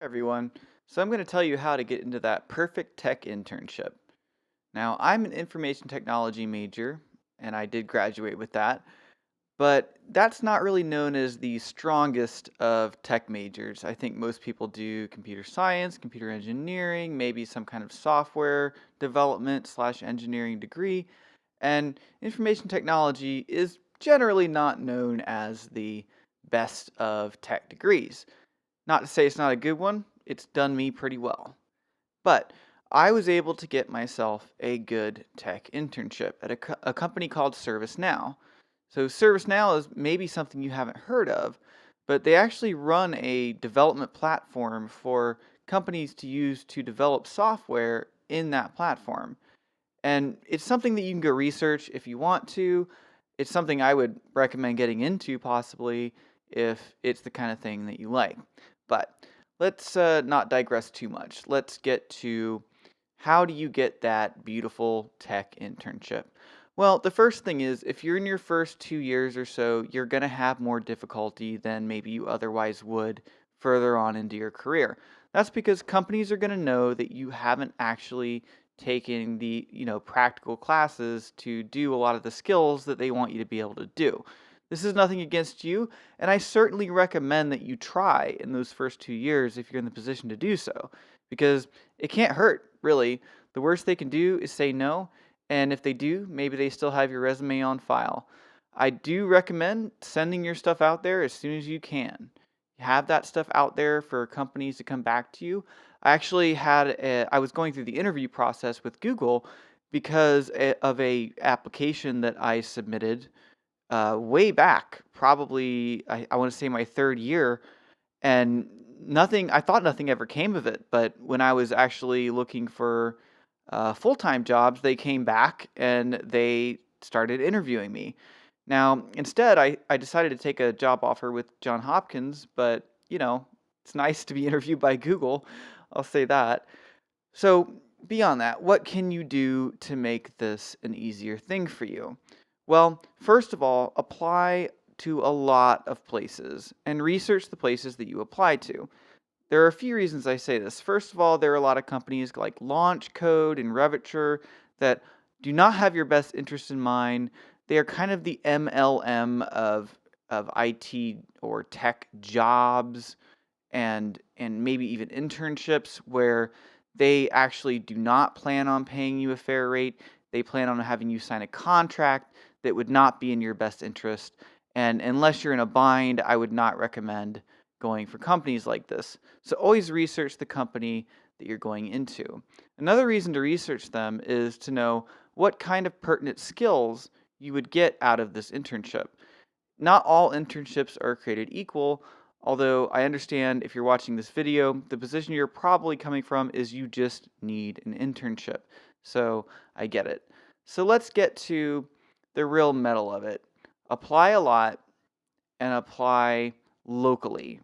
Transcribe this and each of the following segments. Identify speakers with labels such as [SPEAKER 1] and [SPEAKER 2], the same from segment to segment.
[SPEAKER 1] Everyone. So I'm going to tell you how to get into that perfect tech internship. Now, I'm an information technology major, and I did graduate with that, but that's not really known as the strongest of tech majors. I think most people do computer science, computer engineering, maybe some kind of software development slash engineering degree, and information technology is generally not known as the best of tech degrees. Not to say it's not a good one, it's done me pretty well. But I was able to get myself a good tech internship at a company called ServiceNow. So, ServiceNow is maybe something you haven't heard of, but they actually run a development platform for companies to use to develop software in that platform. And it's something that you can go research if you want to. It's something I would recommend getting into possibly if it's the kind of thing that you like. But let's not digress too much. Let's get to how do you get that beautiful tech internship? Well, the first thing is if you're in your first 2 years or so, you're going to have more difficulty than maybe you otherwise would further on into your career. That's because companies are going to know that you haven't actually taken the, practical classes to do a lot of the skills that they want you to be able to do. This is nothing against you, and I certainly recommend that you try in those first 2 years if you're in the position to do so, because it can't hurt, really. The worst they can do is say no, and if they do, maybe they still have your resume on file. I do recommend sending your stuff out there as soon as you can. Have that stuff out there for companies to come back to you. I was going through the interview process with Google because of a application that I submitted way back, probably I want to say my third year, and I thought nothing ever came of it. But when I was actually looking for full-time jobs, they came back and they started interviewing me. Now, instead, I decided to take a job offer with John Hopkins, but it's nice to be interviewed by Google. I'll say that. So, beyond that, what can you do to make this an easier thing for you? Well, first of all, apply to a lot of places and research the places that you apply to. There are a few reasons I say this. First of all, there are a lot of companies like Launch Code and Reviture that do not have your best interest in mind. They are kind of the MLM of IT or tech jobs and maybe even internships where they actually do not plan on paying you a fair rate. They plan on having you sign a contract that would not be in your best interest. And unless you're in a bind, I would not recommend going for companies like this. So always research the company that you're going into. Another reason to research them is to know what kind of pertinent skills you would get out of this internship. Not all internships are created equal, although I understand if you're watching this video, the position you're probably coming from is you just need an internship. So I get it. So let's get to the real metal of it. Apply a lot and apply locally.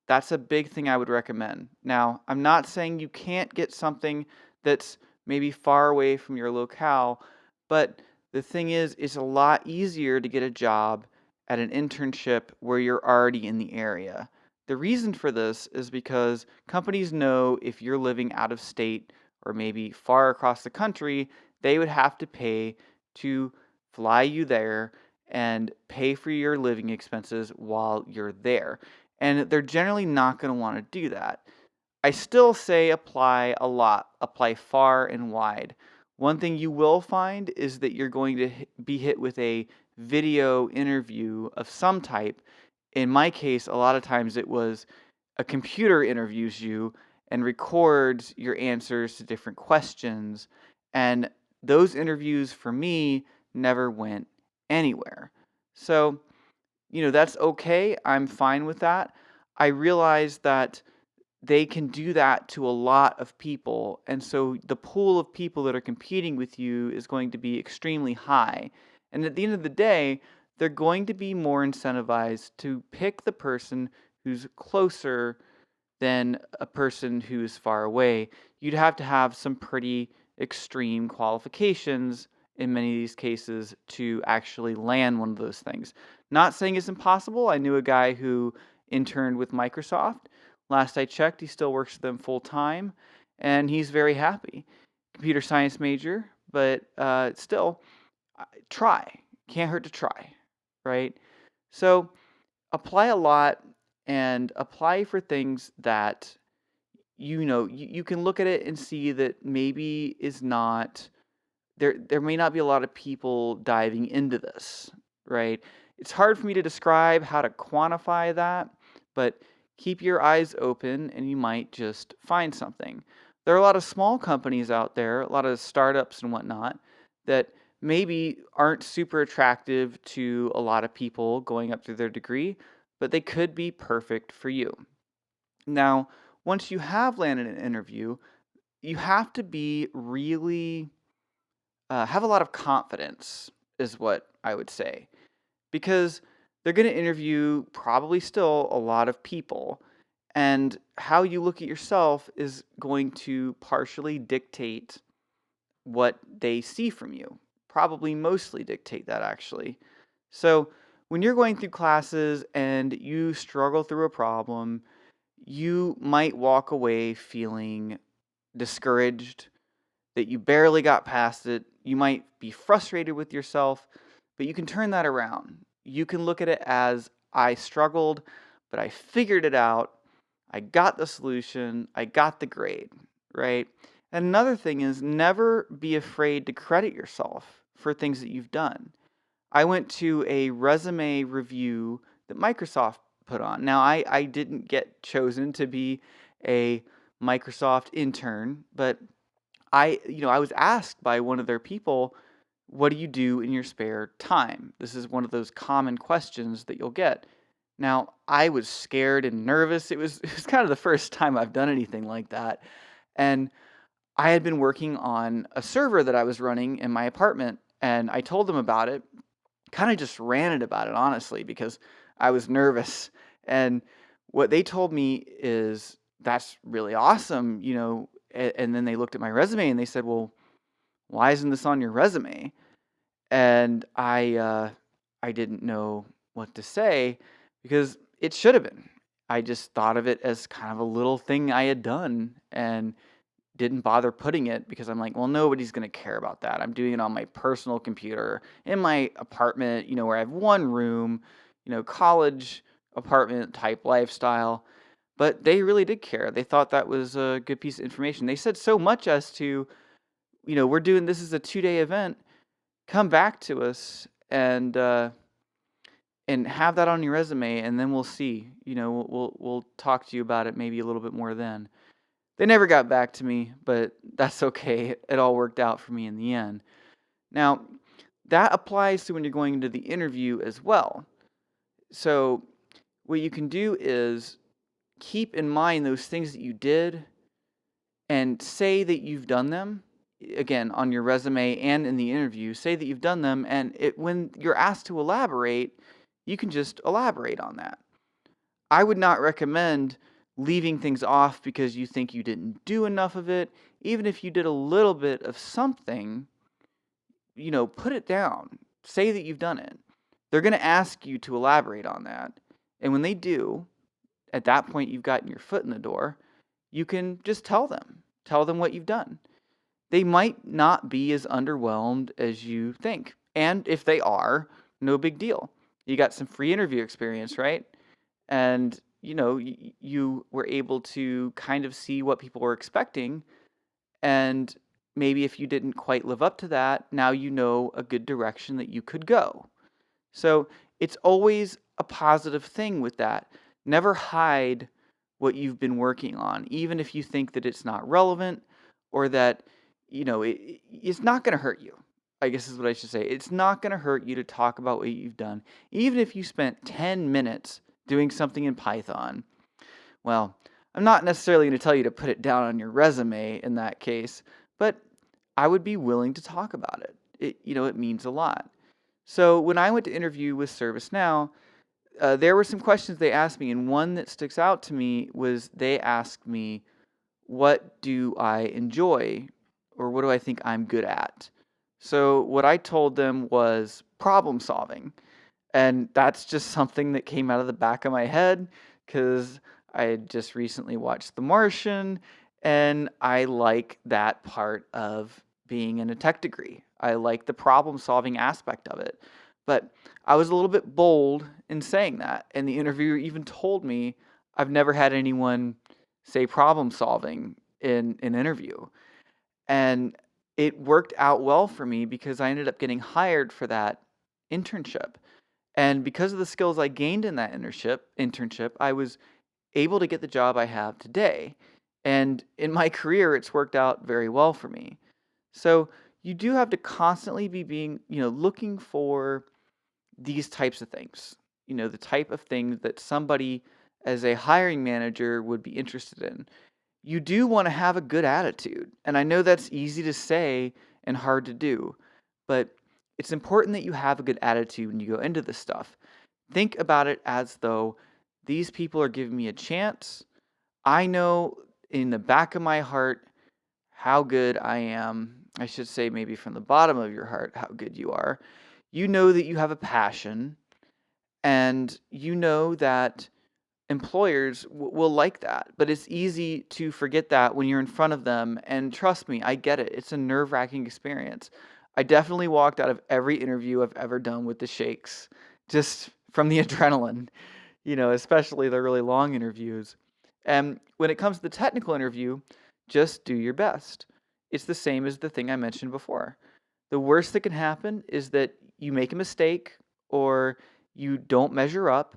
[SPEAKER 1] That's a big thing I would recommend. Now, I'm not saying you can't get something that's maybe far away from your locale, but the thing is, it's a lot easier to get a job at an internship where you're already in the area. The reason for this is because companies know if you're living out of state or maybe far across the country, they would have to pay to fly you there and pay for your living expenses while you're there. And they're generally not going to want to do that. I still say apply a lot, apply far and wide. One thing you will find is that you're going to be hit with a video interview of some type. In my case, a lot of times it was a computer interviews you and records your answers to different questions. And those interviews for me never went anywhere. So, that's okay. I'm fine with that. I realize that they can do that to a lot of people. And so the pool of people that are competing with you is going to be extremely high. And at the end of the day, they're going to be more incentivized to pick the person who's closer than a person who is far away. You'd have to have some pretty extreme qualifications in many of these cases to actually land one of those things. Not saying it's impossible. I knew a guy who interned with Microsoft. Last I checked, he still works for them full time, and he's very happy. Computer science major, but still, try. Can't hurt to try, right? So apply a lot and apply for things that you can look at it and see that maybe is not there may not be a lot of people diving into this, right? It's hard for me to describe how to quantify that, but keep your eyes open and you might just find something. There are a lot of small companies out there, a lot of startups and whatnot, that maybe aren't super attractive to a lot of people going up through their degree, but they could be perfect for you. Now, once you have landed an interview, you have to be really have a lot of confidence, is what I would say, because they're going to interview probably still a lot of people. And how you look at yourself is going to partially dictate what they see from you. Probably mostly dictate that, actually. So, when you're going through classes and you struggle through a problem, you might walk away feeling discouraged, that you barely got past it. You might be frustrated with yourself, but you can turn that around. You can look at it as I struggled, but I figured it out. I got the solution. I got the grade, right? And another thing is never be afraid to credit yourself for things that you've done. I went to a resume review that Microsoft put on. Now, I didn't get chosen to be a Microsoft intern, but I was asked by one of their people, what do you do in your spare time? This is one of those common questions that you'll get. Now, I was scared and nervous. It was kind of the first time I've done anything like that. And I had been working on a server that I was running in my apartment, and I told them about it. Kind of just ranted about it, honestly, because I was nervous. And what they told me is, that's really awesome, and then they looked at my resume and they said, "Well, why isn't this on your resume?" And I didn't know what to say because it should have been. I just thought of it as kind of a little thing I had done and didn't bother putting it because I'm like, well, nobody's going to care about that. I'm doing it on my personal computer in my apartment, where I have one room, college apartment type lifestyle. But they really did care. They thought that was a good piece of information. They said so much as to, we're doing this is a 2-day event. Come back to us and have that on your resume, and then we'll see. We'll talk to you about it maybe a little bit more then. They never got back to me, but that's okay. It all worked out for me in the end. Now, that applies to when you're going into the interview as well. So, what you can do is keep in mind those things that you did and say that you've done them. Again, on your resume and in the interview, say that you've done them, and when you're asked to elaborate, you can just elaborate on that. I would not recommend leaving things off because you think you didn't do enough of it. Even if you did a little bit of something, put it down. Say that you've done it. They're going to ask you to elaborate on that. And when they do, at that point you've gotten your foot in the door, you can just tell them. Tell them what you've done. They might not be as underwhelmed as you think. And if they are, no big deal. You got some free interview experience, right? And you were able to kind of see what people were expecting, and maybe if you didn't quite live up to that, now you know a good direction that you could go. So it's always a positive thing with that. Never hide what you've been working on, even if you think that it's not relevant or that it's not going to hurt you. I guess is what I should say. It's not going to hurt you to talk about what you've done, even if you spent 10 minutes doing something in Python. Well, I'm not necessarily going to tell you to put it down on your resume in that case, but I would be willing to talk about it. It means a lot. So when I went to interview with ServiceNow, there were some questions they asked me, and one that sticks out to me was they asked me, what do I enjoy, or what do I think I'm good at? So what I told them was problem solving. And that's just something that came out of the back of my head because I had just recently watched The Martian, and I like that part of being in a tech degree. I like the problem solving aspect of it. But I was a little bit bold in saying that, and the interviewer even told me I've never had anyone say problem solving in an interview. And it worked out well for me because I ended up getting hired for that internship. And because of the skills I gained in that internship, I was able to get the job I have today. And in my career, it's worked out very well for me. So you do have to constantly be looking for these types of things. The type of things that somebody as a hiring manager would be interested in. You do want to have a good attitude. And I know that's easy to say and hard to do, but it's important that you have a good attitude when you go into this stuff. Think about it as though these people are giving me a chance. I know in the back of my heart how good I am. I should say, maybe from the bottom of your heart, how good you are. You know that you have a passion, and you know that employers will like that. But it's easy to forget that when you're in front of them. And trust me, I get it. It's a nerve wracking experience. I definitely walked out of every interview I've ever done with the shakes, just from the adrenaline, especially the really long interviews. And when it comes to the technical interview, just do your best. It's the same as the thing I mentioned before. The worst that can happen is that you make a mistake or you don't measure up,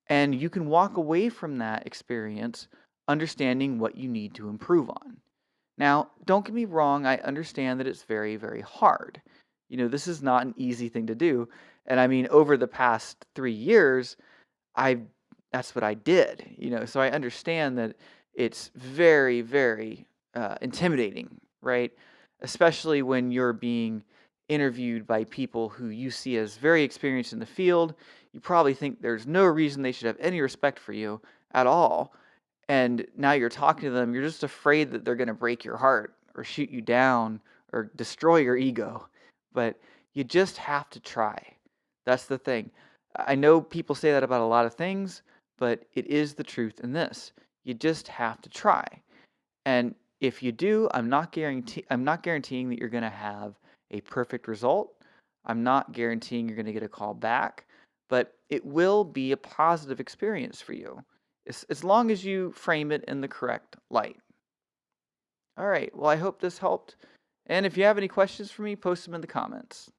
[SPEAKER 1] and you can walk away from that experience understanding what you need to improve on. Now, don't get me wrong, I understand that it's very, very hard. This is not an easy thing to do. And I mean, over the past 3 years, I that's what I did, so I understand that it's very, very intimidating, right? Especially when you're being interviewed by people who you see as very experienced in the field. You probably think there's no reason they should have any respect for you at all. And now you're talking to them, you're just afraid that they're going to break your heart or shoot you down or destroy your ego. But you just have to try. That's the thing. I know people say that about a lot of things, but it is the truth in this. You just have to try. And if you do, I'm not guaranteeing that you're going to have a perfect result. I'm not guaranteeing you're going to get a call back, but it will be a positive experience for you as long as you frame it in the correct light. All right. Well, I hope this helped. And if you have any questions for me, post them in the comments.